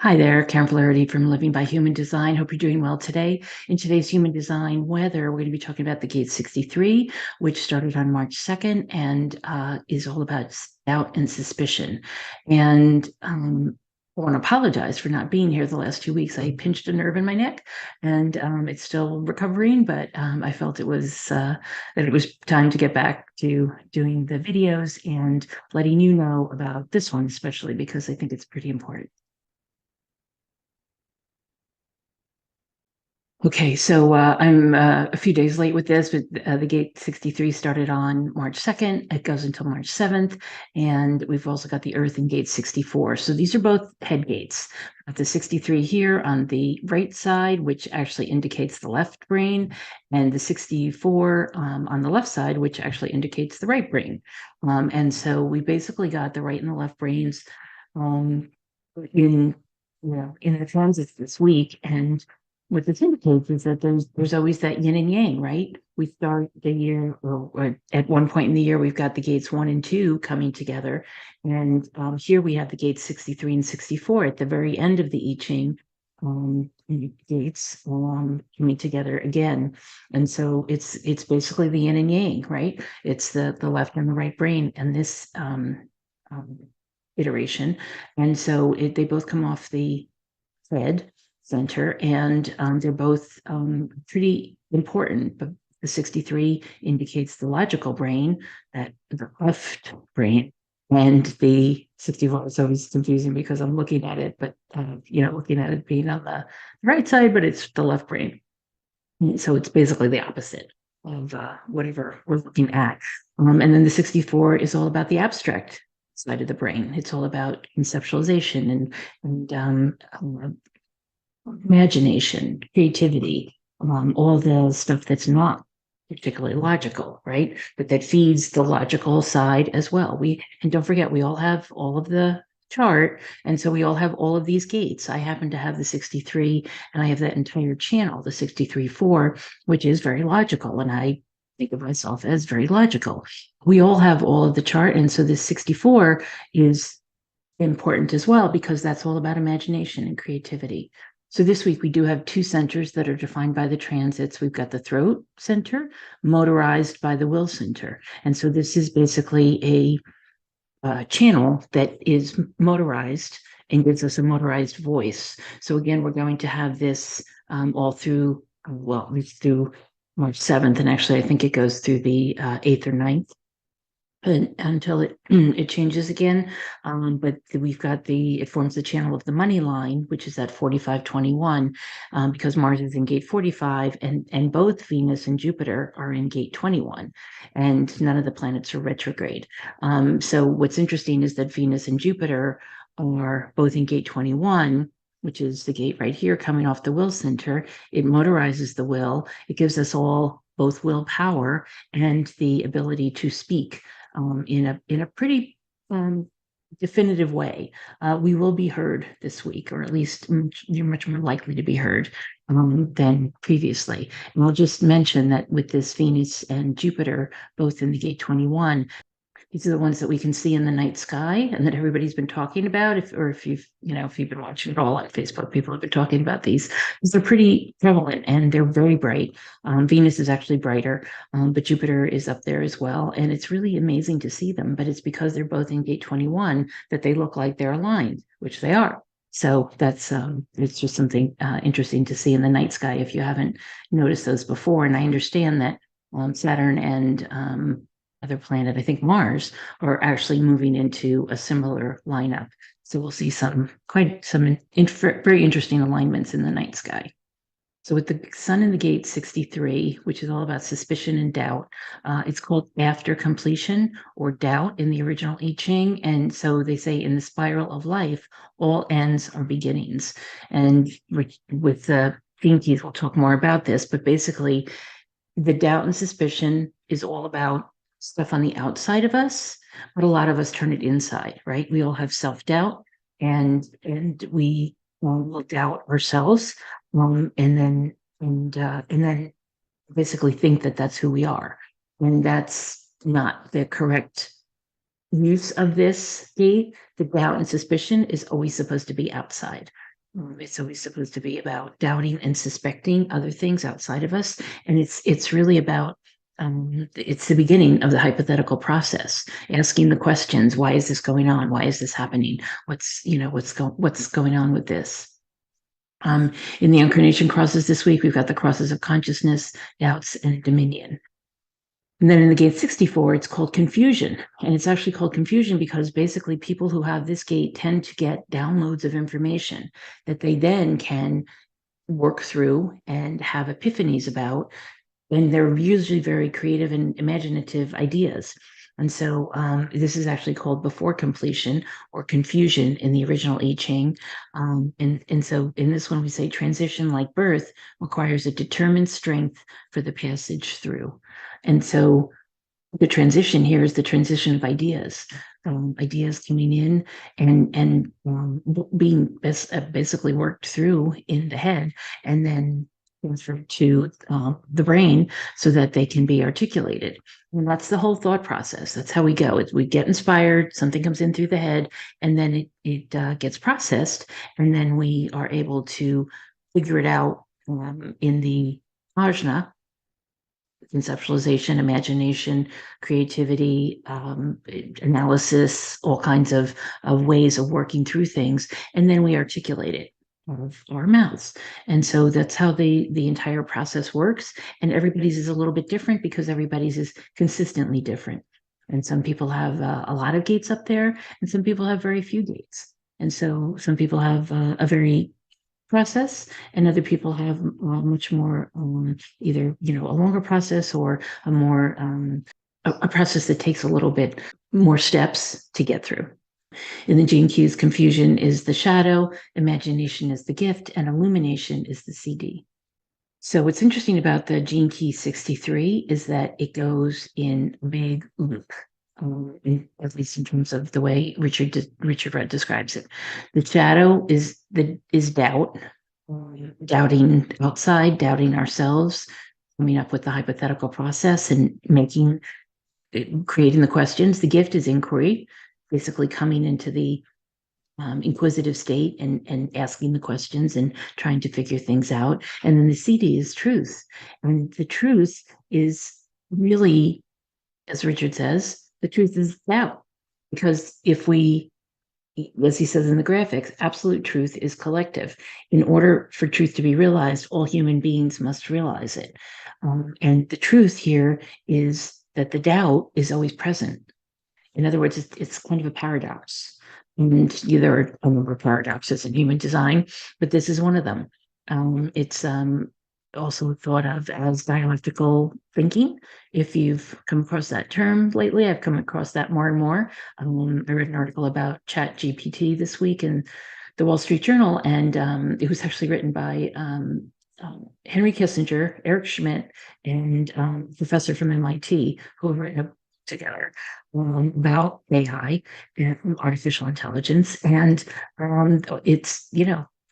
Hi there, Karen Flaherty from Living by Human Design. Hope you're doing well today. In today's Human Design Weather, we're going to be talking about the Gate 63, which started on March 2nd and is all about doubt and suspicion. And I want to apologize for not being here the last 2 weeks. I pinched a nerve in my neck, and it's still recovering, but I felt that it was time to get back to doing the videos and letting you know about this one, especially because I think it's pretty important. Okay, so I'm a few days late with this, but the Gate 63 started on March 2nd. It goes until March 7th, and we've also got the Earth in Gate 64. So these are both head gates. We've got the 63 here on the right side, which actually indicates the left brain, and the 64 on the left side, which actually indicates the right brain. And so we basically got the right and the left brains um, in in the transits this week, and what this indicates is that there's always that yin and yang, right? We start the year, or at one point in the year, we've got the gates 1 and 2 coming together, and here we have the gates 63 and 64 at the very end of the I Ching gates coming together again. And so it's basically the yin and yang, right? It's the left and the right brain, and this um, iteration. And so they both come off the head center, and they're both pretty important. But the 63 indicates the logical brain, that the left brain, and the 64 is always confusing because I'm looking at it, but looking at it being on the right side, but it's the left brain. So it's basically the opposite of whatever we're looking at. And then the 64 is all about the abstract side of the brain. It's all about conceptualization and imagination, creativity, all the stuff that's not particularly logical, right? But that feeds the logical side as well. And don't forget, we all have all of the chart, and so we all have all of these gates. I happen to have the 63, and I have that entire channel, the 63-4, which is very logical, and I think of myself as very logical. We all have all of the chart, and so this 64 is important as well because that's all about imagination and creativity. So this week we do have two centers that are defined by the transits. We've got the throat center, motorized by the will center. And so this is basically a channel that is motorized and gives us a motorized voice. So again, we're going to have this all through, well, it's through March 7th. And actually, I think it goes through the 8th or 9th until it changes again. But we've got it forms the channel of the money line, which is at 4521, because Mars is in gate 45, and both Venus and Jupiter are in gate 21, and none of the planets are retrograde. So what's interesting is that Venus and Jupiter are both in gate 21, which is the gate right here coming off the will center. It motorizes the will. It gives us all both willpower and the ability to speak in a pretty definitive way. We will be heard this week, or at least you're much more likely to be heard than previously. And I'll just mention that with this Venus and Jupiter, both in the gate 21, these are the ones that we can see in the night sky and that everybody's been talking about. If you've been watching it all on Facebook, people have been talking about these. They're pretty prevalent and they're very bright. Venus is actually brighter, but Jupiter is up there as well. And it's really amazing to see them, but it's because they're both in gate 21 that they look like they're aligned, which they are. So that's it's just something interesting to see in the night sky if you haven't noticed those before. And I understand that Saturn and other planet, I think Mars, are actually moving into a similar lineup. So we'll see some very interesting alignments in the night sky. So with the sun in the gate 63, which is all about suspicion and doubt, it's called after completion or doubt in the original I Ching. And so they say in the spiral of life, all ends are beginnings. And with the Gene Keys, we'll talk more about this, but basically the doubt and suspicion is all about stuff on the outside of us, but a lot of us turn it inside, right? We all have self-doubt, and we will doubt ourselves, and then basically think that that's who we are, and that's not the correct use of this gate, the doubt and suspicion is always supposed to be outside. It's always supposed to be about doubting and suspecting other things outside of us, and it's really about it's the beginning of the hypothetical process, asking the questions: why is this going on? Why is this happening? What's going on with this? In the incarnation crosses this week, we've got the crosses of consciousness, doubts, and dominion. And then in the gate 64, it's called confusion. And it's actually called confusion because basically people who have this gate tend to get downloads of information that they then can work through and have epiphanies about. And they're usually very creative and imaginative ideas. And so this is actually called before completion or confusion in the original I Ching. And so in this one, we say transition like birth requires a determined strength for the passage through. And so the transition here is the transition of ideas, ideas coming in and being basically worked through in the head and then transferred to the brain so that they can be articulated. And that's the whole thought process. That's how we go. We get inspired, something comes in through the head, and then it gets processed, and then we are able to figure it out in the ajna, conceptualization, imagination, creativity, analysis, all kinds of ways of working through things, and then we articulate it out of our mouths. And so that's how the entire process works. And everybody's is a little bit different because everybody's is consistently different. And some people have a lot of gates up there, and some people have very few gates. And so some people have a very process, and other people have much more either a longer process or a more a process that takes a little bit more steps to get through. In the gene keys, confusion is the shadow, imagination is the gift, and illumination is the CD. So what's interesting about the gene key 63 is that it goes in a big loop. At least in terms of the way Richard Rudd describes it, the shadow is doubt, doubting outside, doubting ourselves, coming up with the hypothetical process and creating the questions. The gift is inquiry, basically coming into the inquisitive state and asking the questions and trying to figure things out. And then the CD is truth, and the truth is really, as Richard says, the truth is doubt. Because if we, as he says in the graphics, absolute truth is collective. In order for truth to be realized, all human beings must realize it. And the truth here is that the doubt is always present. In other words, it's kind of a paradox. And there are a number of paradoxes in human design, but this is one of them. It's also thought of as dialectical thinking. If you've come across that term lately, I've come across that more and more. I read an article about Chat GPT this week in the Wall Street Journal, and it was actually written by Henry Kissinger, Eric Schmidt, and a professor from MIT who have written a book together about AI and artificial intelligence. And it's,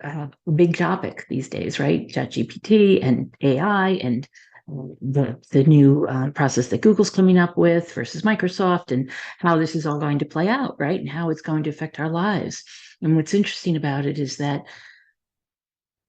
a big topic these days, right? ChatGPT and AI and the new process that Google's coming up with versus Microsoft, and how this is all going to play out, right? And how it's going to affect our lives. And what's interesting about it is that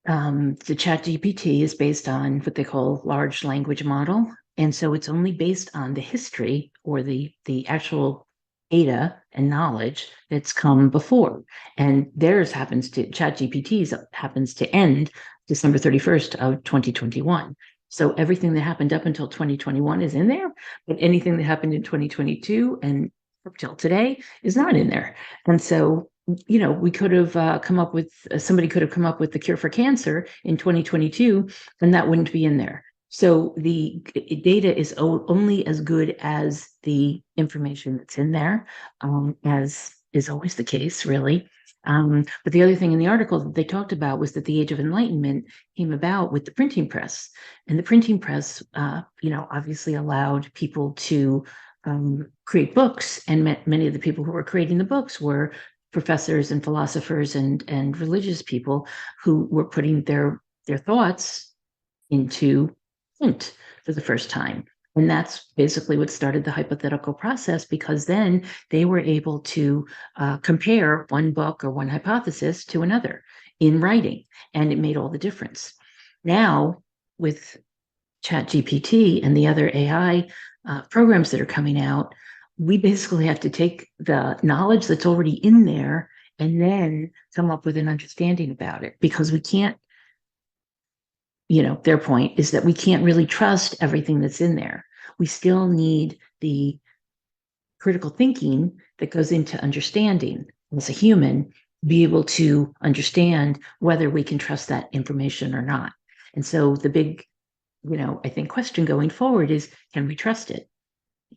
the ChatGPT is based on what they call large language model. And so it's only based on the history or the actual data and knowledge that's come before. And ChatGPT's happens to end December 31st of 2021. So everything that happened up until 2021 is in there, but anything that happened in 2022 and up till today is not in there. And so we could have somebody could have come up with the cure for cancer in 2022, and that wouldn't be in there. So the data is only as good as the information that's in there, as is always the case, really. But the other thing in the article that they talked about was that the Age of Enlightenment came about with the printing press. And the printing press, obviously allowed people to create books. And many of the people who were creating the books were professors and philosophers and religious people who were putting their thoughts into print for the first time. And that's basically what started the hypothetical process, because then they were able to compare one book or one hypothesis to another in writing, and it made all the difference. Now, with ChatGPT and the other AI programs that are coming out, we basically have to take the knowledge that's already in there and then come up with an understanding about it, because we can't, their point is that we can't really trust everything that's in there. We still need the critical thinking that goes into understanding as a human to be able to understand whether we can trust that information or not. And so the big, I think question going forward is, can we trust it?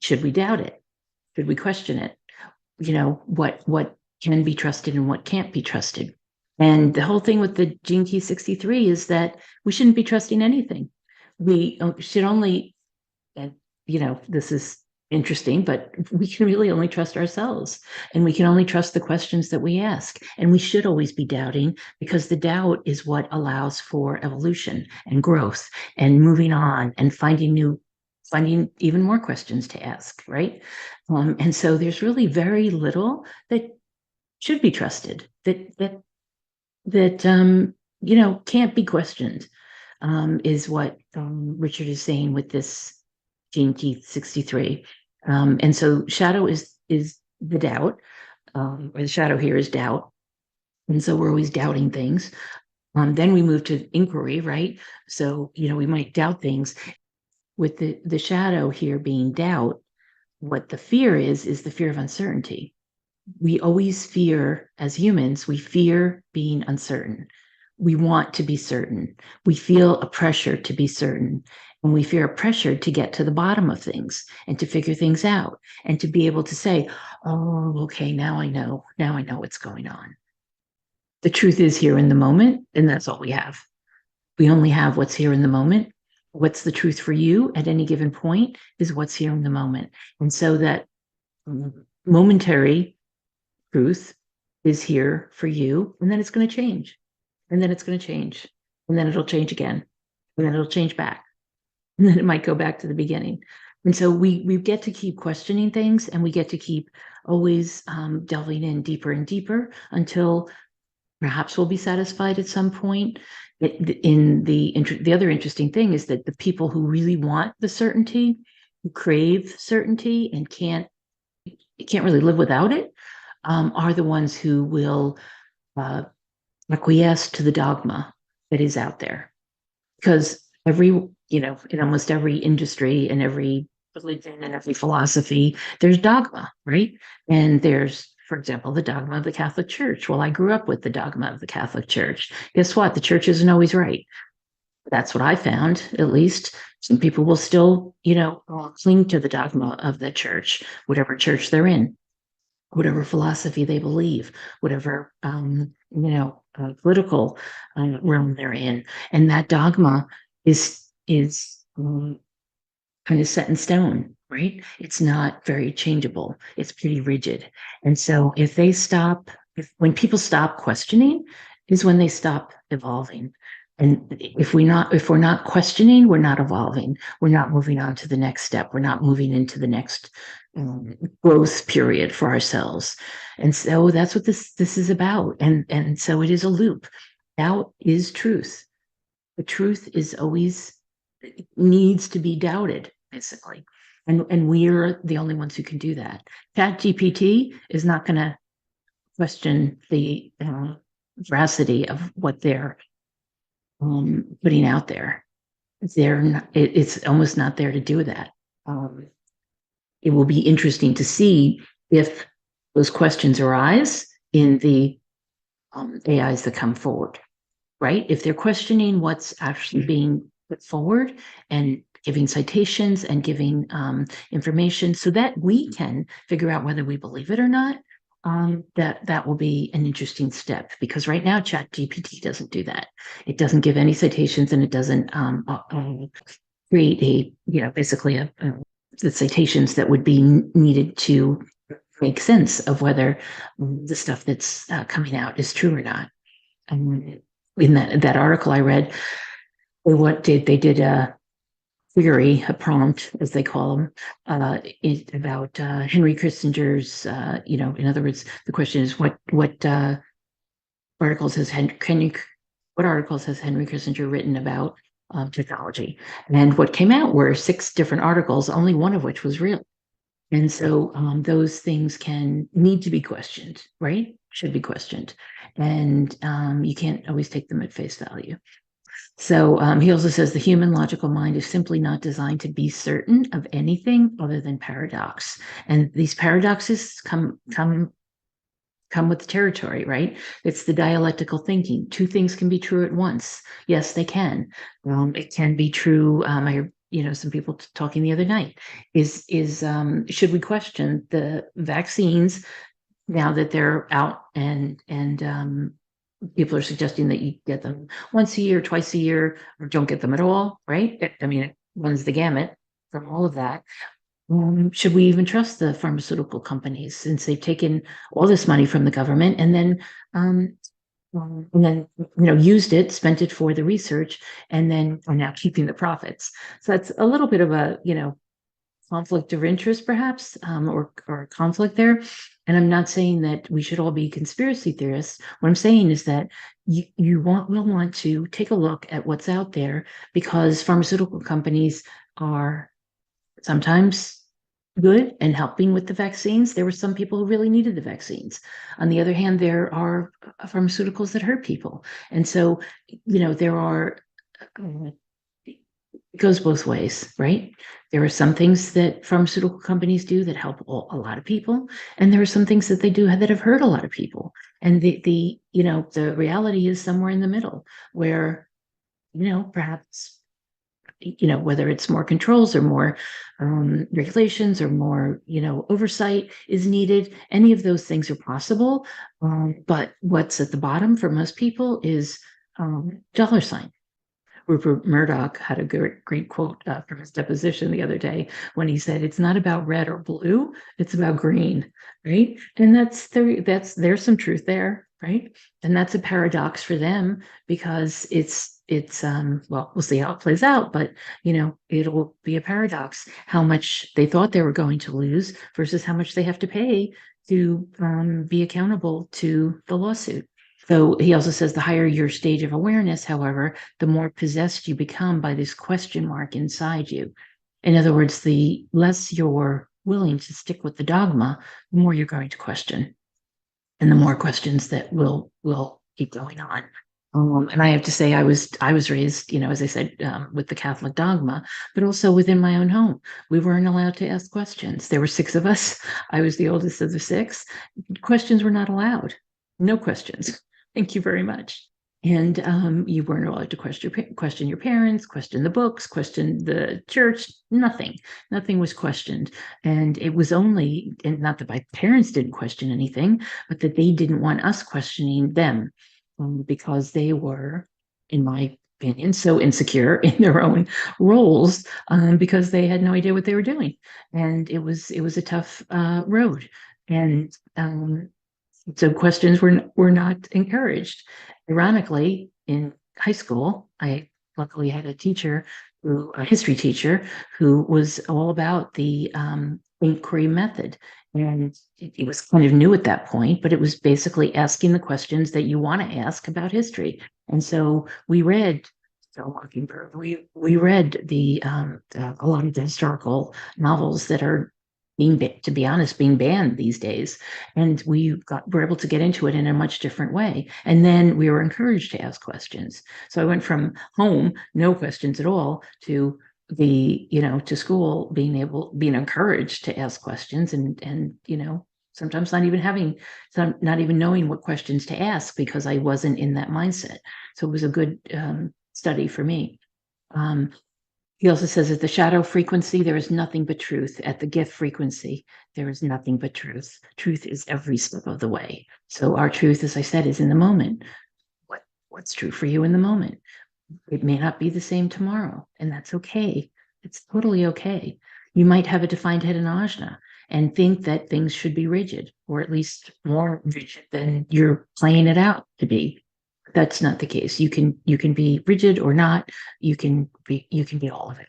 Should we doubt it? Should we question it? What can be trusted and what can't be trusted? And the whole thing with the Gene Key 63 is that we shouldn't be trusting anything. We should only, and this is interesting, but we can really only trust ourselves, and we can only trust the questions that we ask. And we should always be doubting, because the doubt is what allows for evolution and growth and moving on and finding even more questions to ask, right? And so there's really very little that should be trusted, that can't be questioned, is what Richard is saying with this Gene Key 63. And so shadow is the doubt, or the shadow here is doubt. And so we're always doubting things. Then we move to inquiry, right? So, we might doubt things. With the shadow here being doubt, what the fear is the fear of uncertainty. We always fear, as humans, we fear being uncertain. We want to be certain. We feel a pressure to be certain. And we fear a pressure to get to the bottom of things and to figure things out and to be able to say, oh, okay, now I know. Now I know what's going on. The truth is here in the moment, and that's all we have. We only have what's here in the moment. What's the truth for you at any given point is what's here in the moment. And so that momentary truth is here for you, and then it's going to change, and then it's going to change, and then it'll change again, and then it'll change back, and then it might go back to the beginning. And so we get to keep questioning things, and we get to keep always delving in deeper and deeper until perhaps we'll be satisfied at some point. The other interesting thing is that the people who really want the certainty, who crave certainty and can't really live without it, are the ones who will acquiesce to the dogma that is out there. Because in almost every industry and every religion and every philosophy, there's dogma, right? And there's, for example, the dogma of the Catholic Church. Well, I grew up with the dogma of the Catholic Church. Guess what? The church isn't always right. That's what I found, at least. Some people will still, cling to the dogma of the church, whatever church they're in, whatever philosophy they believe, whatever political realm they're in, and that dogma is kind of set in stone, right? It's not very changeable. It's pretty rigid. And so when people stop questioning, is when they stop evolving. And if we're not questioning, we're not evolving. We're not moving on to the next step. We're not moving into the next growth period for ourselves. And so that's what this is about. And so it is a loop. Doubt is truth. The truth is always needs to be doubted, basically. And we're the only ones who can do that. ChatGPT is not going to question the veracity of what they're putting out there. It's almost not there to do that. It will be interesting to see if those questions arise in the AIs that come forward, right? If they're questioning what's actually being put forward and giving citations and giving information so that we can figure out whether we believe it or not, that will be an interesting step, because right now ChatGPT doesn't do that. It doesn't give any citations, and it doesn't create basically the citations that would be needed to make sense of whether the stuff that's coming out is true or not. And in that article I read, they did query, a prompt, as they call them, about Henry Kissinger's. In other words, the question is what articles has what articles has Henry Kissinger written about technology? And what came out were 6 different articles, only one of which was real. And so those things can need to be questioned, right? Should be questioned. And you can't always take them at face value. So he also says the human logical mind is simply not designed to be certain of anything other than paradox. And these paradoxes come with the territory, right? It's the dialectical thinking. 2 things can be true at once. Yes, they can. It can be true. I heard, some people talking the other night. Is should we question the vaccines now that they're out and people are suggesting that you get them once a year, twice a year, or don't get them at all, right? It runs the gamut from all of that. Should we even trust the pharmaceutical companies since they've taken all this money from the government um, and then used it, spent it for the research, and then are now keeping the profits? So that's a little bit of a conflict of interest, perhaps, or conflict there. And I'm not saying that we should all be conspiracy theorists. What I'm saying is that will want to take a look at what's out there because pharmaceutical companies are sometimes good and helping with the vaccines. There were some people who really needed the vaccines. On the other hand, there are pharmaceuticals that hurt people. And so, there are, it goes both ways, right? There are some things that pharmaceutical companies do that help a lot of people. And there are some things that they do that have hurt a lot of people. And the reality is somewhere in the middle where, perhaps whether it's more controls or more regulations or more, oversight is needed. Any of those things are possible. But what's at the bottom for most people is dollar sign. Rupert Murdoch had a great quote from his deposition the other day when he said, "It's not about red or blue; it's about green." Right, and there's some truth there, right? And that's a paradox for them because well, we'll see how it plays out, but it'll be a paradox how much they thought they were going to lose versus how much they have to pay to be accountable to the lawsuit. So he also says the higher your stage of awareness, however, the more possessed you become by this question mark inside you. In other words, the less you're willing to stick with the dogma, the more you're going to question, and the more questions that will keep going on. And I have to say, I was raised, as I said, with the Catholic dogma, but also within my own home. We weren't allowed to ask questions. There were 6 of us. I was the oldest of the 6. Questions were not allowed. No questions. Thank you very much. And you weren't allowed to question your parents, question the books, question the church. Nothing was questioned. And it was only, and not that my parents didn't question anything, but that they didn't want us questioning them because they were, in my opinion, so insecure in their own roles because they had no idea what they were doing. And it was a tough road. And so questions were not encouraged. Ironically, in high school, I luckily had a history teacher, who was all about the inquiry method. And it was kind of new at that point, but it was basically asking the questions that you want to ask about history. And so we read Mockingbird. We read a lot of the historical novels that are to be honest, being banned these days. And were able to get into it in a much different way. And then we were encouraged to ask questions. So I went from home, no questions at all, to to school, being encouraged to ask questions and sometimes not even knowing what questions to ask because I wasn't in that mindset. So it was a good study for me. He also says at the shadow frequency, there is nothing but truth. At the gift frequency, there is nothing but truth. Truth is every step of the way. So our truth, as I said, is in the moment. What's true for you in the moment? It may not be the same tomorrow, and that's okay. It's totally okay. You might have a defined head in ajna and think that things should be rigid, or at least more rigid than you're playing it out to be. That's not the case. You can be rigid or not. You can be all of it.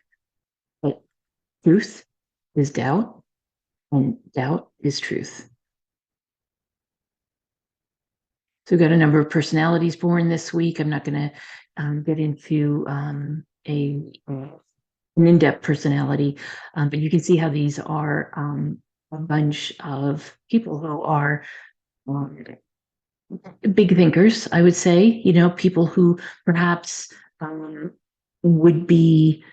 Truth is doubt, and doubt is truth. So we've got a number of personalities born this week. I'm not going to get into an in-depth personality, but you can see how these are a bunch of people who are big thinkers, I would say, people who perhaps would be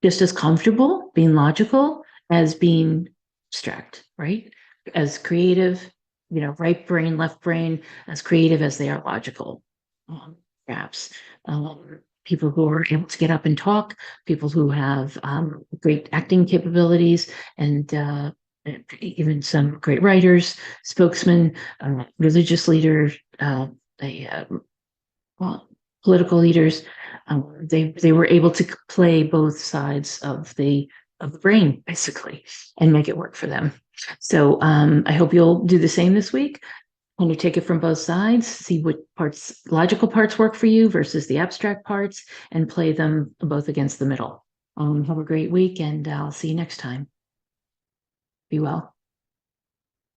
just as comfortable being logical as being abstract, right? As creative, right brain, left brain, as creative as they are logical, perhaps. People who are able to get up and talk, people who have great acting capabilities, and even some great writers, spokesmen, religious leaders, political leaders. They were able to play both sides of the brain, basically, and make it work for them. So I hope you'll do the same this week. When you take it from both sides, see what logical parts work for you versus the abstract parts, and play them both against the middle. Have a great week, and I'll see you next time. Be well.